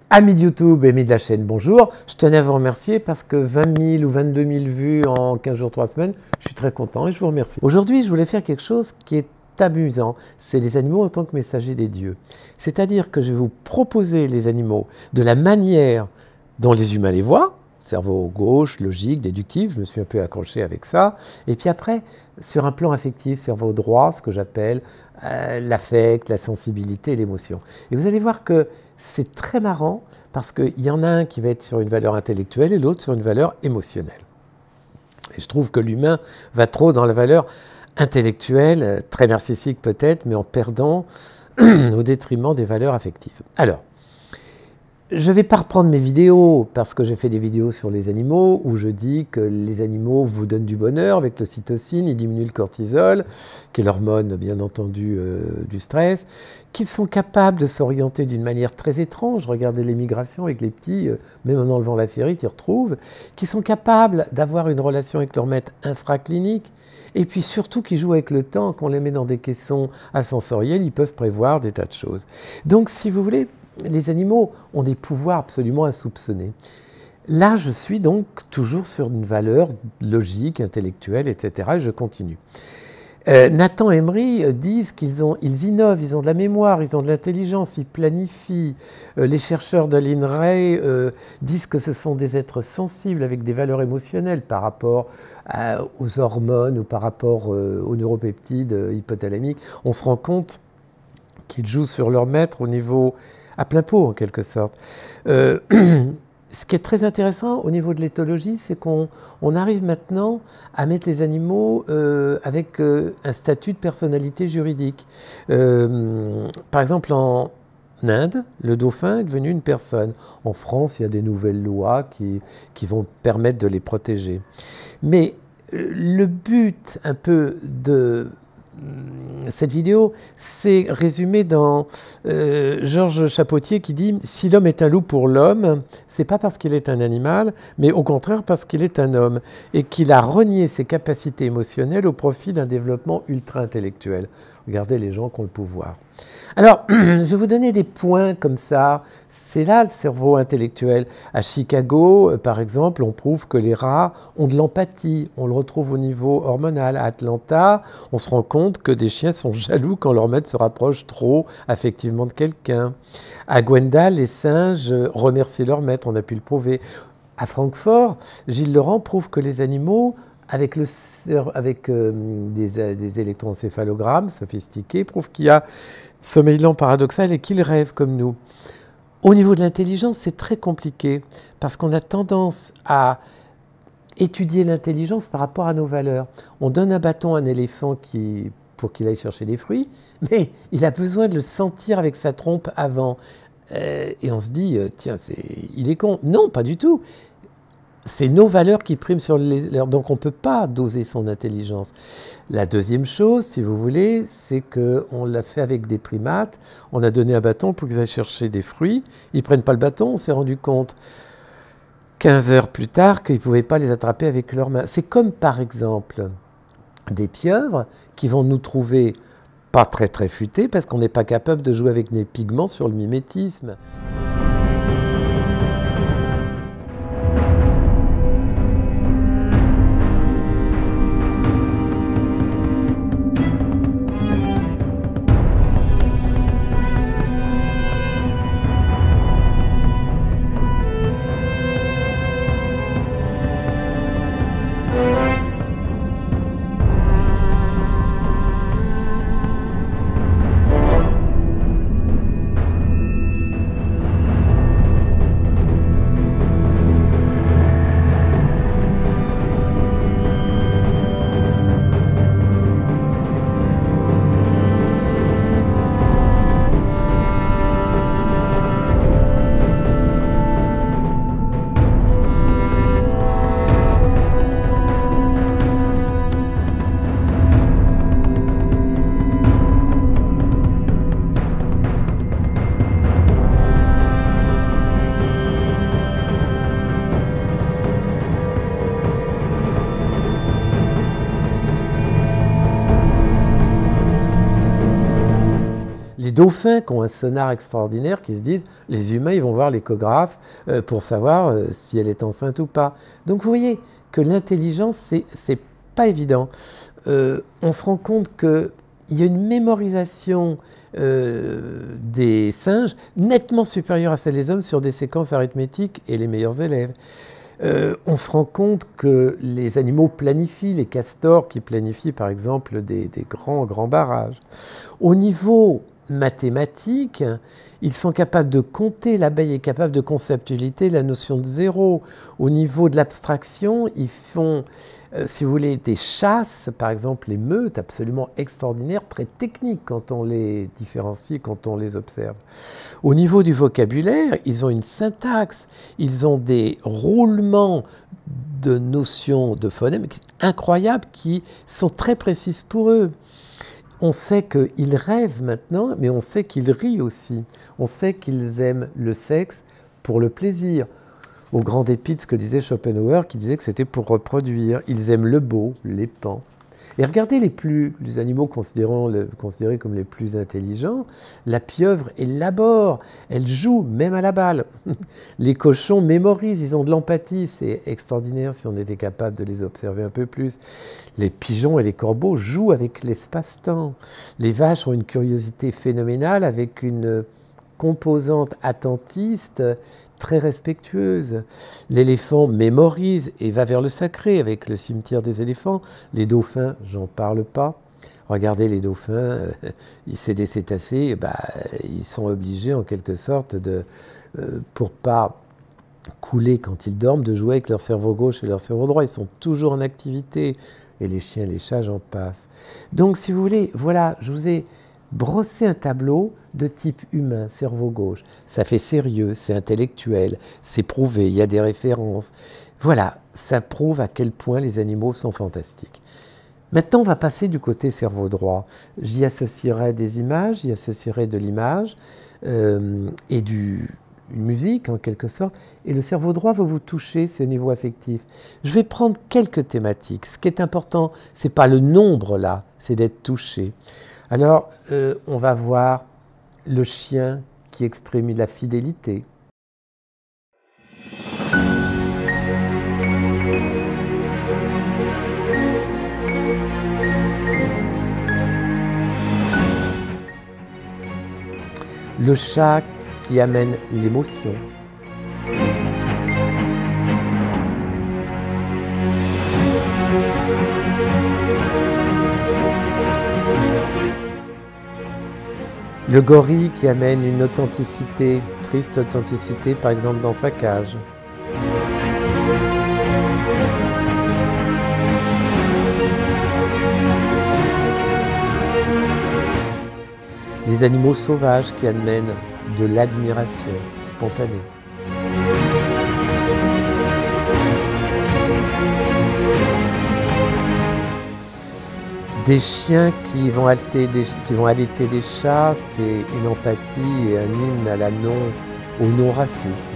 Amis de YouTube, amis de la chaîne, bonjour. Je tenais à vous remercier parce que 20 000 ou 22 000 vues en 15 jours, 3 semaines, je suis très content et je vous remercie. Aujourd'hui, je voulais faire quelque chose qui est amusant, c'est les animaux en tant que messagers des dieux. C'est-à-dire que je vais vous proposer les animaux de la manière dont les humains les voient, cerveau gauche, logique, déductif, je me suis un peu accroché avec ça, et puis après, sur un plan affectif, cerveau droit, ce que j'appelle l'affect, la sensibilité et l'émotion. Et vous allez voir que c'est très marrant parce qu'il y en a un qui va être sur une valeur intellectuelle et l'autre sur une valeur émotionnelle. Et je trouve que l'humain va trop dans la valeur intellectuelle, très narcissique peut-être, mais en perdant au détriment des valeurs affectives. Alors, je ne vais pas reprendre mes vidéos parce que j'ai fait des vidéos sur les animaux où je dis que les animaux vous donnent du bonheur avec l'ocytocine, ils diminuent le cortisol, qui est l'hormone bien entendu du stress, qu'ils sont capables de s'orienter d'une manière très étrange, regardez les migrations avec les petits, même en enlevant la ferrite, ils retrouvent, qu'ils sont capables d'avoir une relation avec leur maître infraclinique, et puis surtout qu'ils jouent avec le temps, qu'on les met dans des caissons ascensoriels, ils peuvent prévoir des tas de choses. Donc si vous voulez, les animaux ont des pouvoirs absolument insoupçonnés. Là, je suis donc toujours sur une valeur logique, intellectuelle, etc. Et je continue. Nathan et Emery disent qu'ils innovent, ils ont de la mémoire, ils ont de l'intelligence, ils planifient. Les chercheurs de l'INRAE disent que ce sont des êtres sensibles avec des valeurs émotionnelles par rapport aux hormones ou par rapport aux neuropeptides hypothalamiques. On se rend compte qu'ils jouent sur leur maître au niveau à plein pot en quelque sorte. Ce qui est très intéressant au niveau de l'éthologie, c'est qu'on arrive maintenant à mettre les animaux avec un statut de personnalité juridique. Par exemple, en Inde, le dauphin est devenu une personne. En France, il y a des nouvelles lois qui vont permettre de les protéger. Mais le but un peu de cette vidéo, c'est résumé dans Georges Chapotier qui dit « Si l'homme est un loup pour l'homme, c'est pas parce qu'il est un animal, mais au contraire parce qu'il est un homme et qu'il a renié ses capacités émotionnelles au profit d'un développement ultra-intellectuel. » Regardez les gens qui ont le pouvoir. Alors, je vais vous donner des points comme ça. C'est là le cerveau intellectuel. À Chicago, par exemple, on prouve que les rats ont de l'empathie. On le retrouve au niveau hormonal. À Atlanta, on se rend compte que des chiens sont jaloux quand leur maître se rapproche trop affectivement de quelqu'un. À Gwendal, les singes remercient leur maître. On a pu le prouver. À Francfort, Gilles Laurent prouve que les animaux avec des électroencéphalogrammes sophistiqués, prouve qu'il y a sommeil lent paradoxal et qu'ils rêvent comme nous. Au niveau de l'intelligence, c'est très compliqué parce qu'on a tendance à étudier l'intelligence par rapport à nos valeurs. On donne un bâton à un éléphant pour qu'il aille chercher des fruits, mais il a besoin de le sentir avec sa trompe avant. Et on se dit, tiens, il est con. Non, pas du tout. C'est nos valeurs qui priment sur les leurs. Donc on ne peut pas doser son intelligence. La deuxième chose, si vous voulez, c'est qu'on l'a fait avec des primates. On a donné un bâton pour qu'ils aillent chercher des fruits. Ils ne prennent pas le bâton, on s'est rendu compte 15 heures plus tard qu'ils ne pouvaient pas les attraper avec leurs mains. C'est comme par exemple des pieuvres qui vont nous trouver pas très très futés parce qu'on n'est pas capable de jouer avec des pigments sur le mimétisme. dauphins qui ont un sonar extraordinaire qui se disent les humains ils vont voir l'échographe pour savoir si elle est enceinte ou pas. Donc vous voyez que l'intelligence c'est pas évident. On se rend compte qu'il y a une mémorisation des singes nettement supérieure à celle des hommes sur des séquences arithmétiques et les meilleurs élèves. On se rend compte que les animaux planifient, les castors qui planifient par exemple des grands barrages. Au niveau mathématique, ils sont capables de compter, l'abeille est capable de conceptualiser la notion de zéro. Au niveau de l'abstraction, ils font, si vous voulez, des chasses, par exemple les meutes, absolument extraordinaires, très techniques quand on les différencie, quand on les observe. Au niveau du vocabulaire, ils ont une syntaxe, ils ont des roulements de notions de phonèmes incroyables qui sont très précises pour eux. On sait qu'ils rêvent maintenant, mais on sait qu'ils rient aussi. On sait qu'ils aiment le sexe pour le plaisir. Au grand dépit de ce que disait Schopenhauer, qui disait que c'était pour reproduire. Ils aiment le beau, les pans. Et regardez les animaux considérés comme les plus intelligents, la pieuvre élabore, elle joue même à la balle. Les cochons mémorisent, ils ont de l'empathie, c'est extraordinaire si on était capable de les observer un peu plus. Les pigeons et les corbeaux jouent avec l'espace-temps. Les vaches ont une curiosité phénoménale avec une composante attentiste très respectueuse. L'éléphant mémorise et va vers le sacré avec le cimetière des éléphants. Les dauphins, j'en parle pas. Regardez les dauphins, c'est des cétacés, ils sont obligés en quelque sorte pour pas couler quand ils dorment, de jouer avec leur cerveau gauche et leur cerveau droit. Ils sont toujours en activité. Et les chiens, les chats, j'en passe. Donc si vous voulez, voilà, je vous ai brosser un tableau de type humain, cerveau gauche. Ça fait sérieux, c'est intellectuel, c'est prouvé, il y a des références. Voilà, ça prouve à quel point les animaux sont fantastiques. Maintenant, on va passer du côté cerveau droit. J'y associerai des images, j'y associerai de l'image et une musique en quelque sorte. Et le cerveau droit va vous toucher, c'est au niveau affectif. Je vais prendre quelques thématiques. Ce qui est important, ce n'est pas le nombre là, c'est d'être touché. Alors, on va voir le chien qui exprime la fidélité. Le chat qui amène l'émotion. Le gorille qui amène une authenticité, triste authenticité, par exemple dans sa cage. Les animaux sauvages qui amènent de l'admiration spontanée. Des chiens qui vont allaiter des chats, c'est une empathie et un hymne au non-racisme.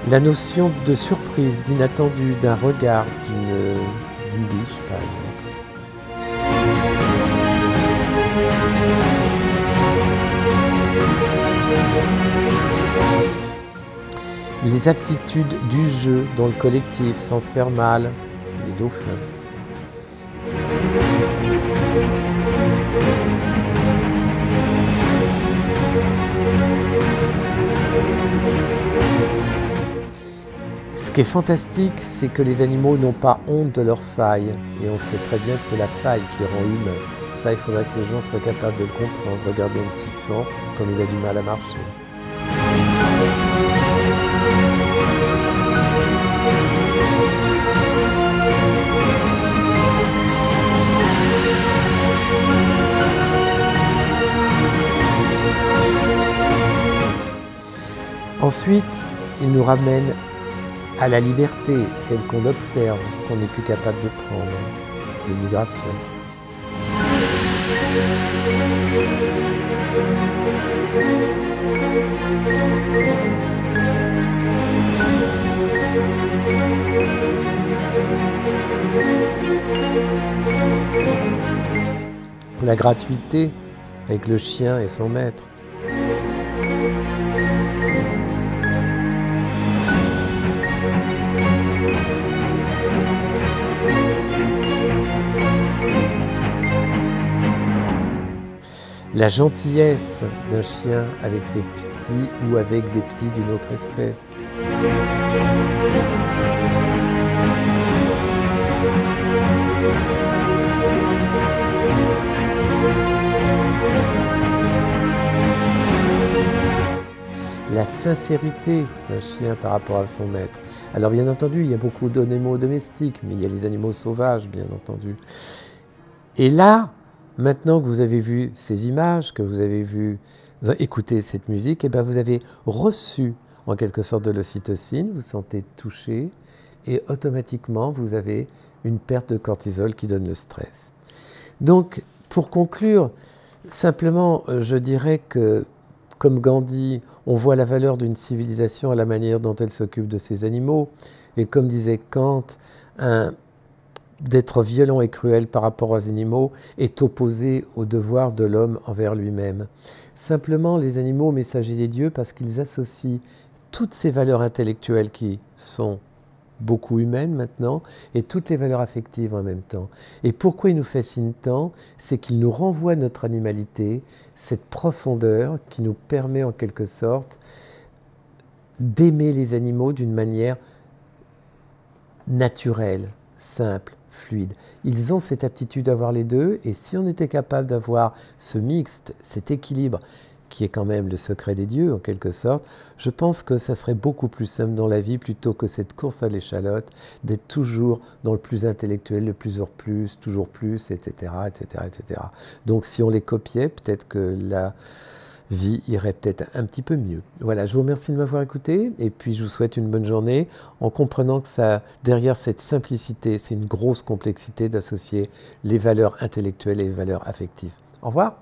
La notion de surprise, d'inattendu, d'un regard, d'une biche par exemple. Les aptitudes du jeu dans le collectif, sans se faire mal, les dauphins. Ce qui est fantastique, c'est que les animaux n'ont pas honte de leurs failles. Et on sait très bien que c'est la faille qui rend humain. Ça, il faudrait que les gens soient capables de le comprendre. Regardez un petit fan, comme il a du mal à marcher. Ensuite, il nous ramène à la liberté, celle qu'on observe, qu'on n'est plus capable de prendre, les migrations. la gratuité avec le chien et son maître. La gentillesse d'un chien avec ses petits ou avec des petits d'une autre espèce. La sincérité d'un chien par rapport à son maître. Alors bien entendu, il y a beaucoup d'animaux domestiques, mais il y a les animaux sauvages, bien entendu. Et là, maintenant que vous avez vu ces images, que vous avez écouté cette musique, et bien vous avez reçu en quelque sorte de l'ocytocine, vous vous sentez touché, et automatiquement vous avez une perte de cortisol qui donne le stress. Donc, pour conclure, simplement, je dirais que, comme Gandhi, on voit la valeur d'une civilisation à la manière dont elle s'occupe de ses animaux, et comme disait Kant, d'être violent et cruel par rapport aux animaux est opposé au devoir de l'homme envers lui-même. Simplement, les animaux messagers des dieux parce qu'ils associent toutes ces valeurs intellectuelles qui sont beaucoup humaines maintenant et toutes les valeurs affectives en même temps. Et pourquoi ils nous fascinent tant? C'est qu'ils nous renvoient notre animalité, cette profondeur qui nous permet en quelque sorte d'aimer les animaux d'une manière naturelle, simple, fluide. Ils ont cette aptitude d'avoir les deux, et si on était capable d'avoir ce mixte, cet équilibre, qui est quand même le secret des dieux en quelque sorte, je pense que ça serait beaucoup plus simple dans la vie plutôt que cette course à l'échalote, d'être toujours dans le plus intellectuel, le plus hors plus, toujours plus, etc., etc., etc. Donc si on les copiait, peut-être que la vie irait peut-être un petit peu mieux. Voilà, je vous remercie de m'avoir écouté et puis je vous souhaite une bonne journée en comprenant que derrière cette simplicité, c'est une grosse complexité d'associer les valeurs intellectuelles et les valeurs affectives. Au revoir.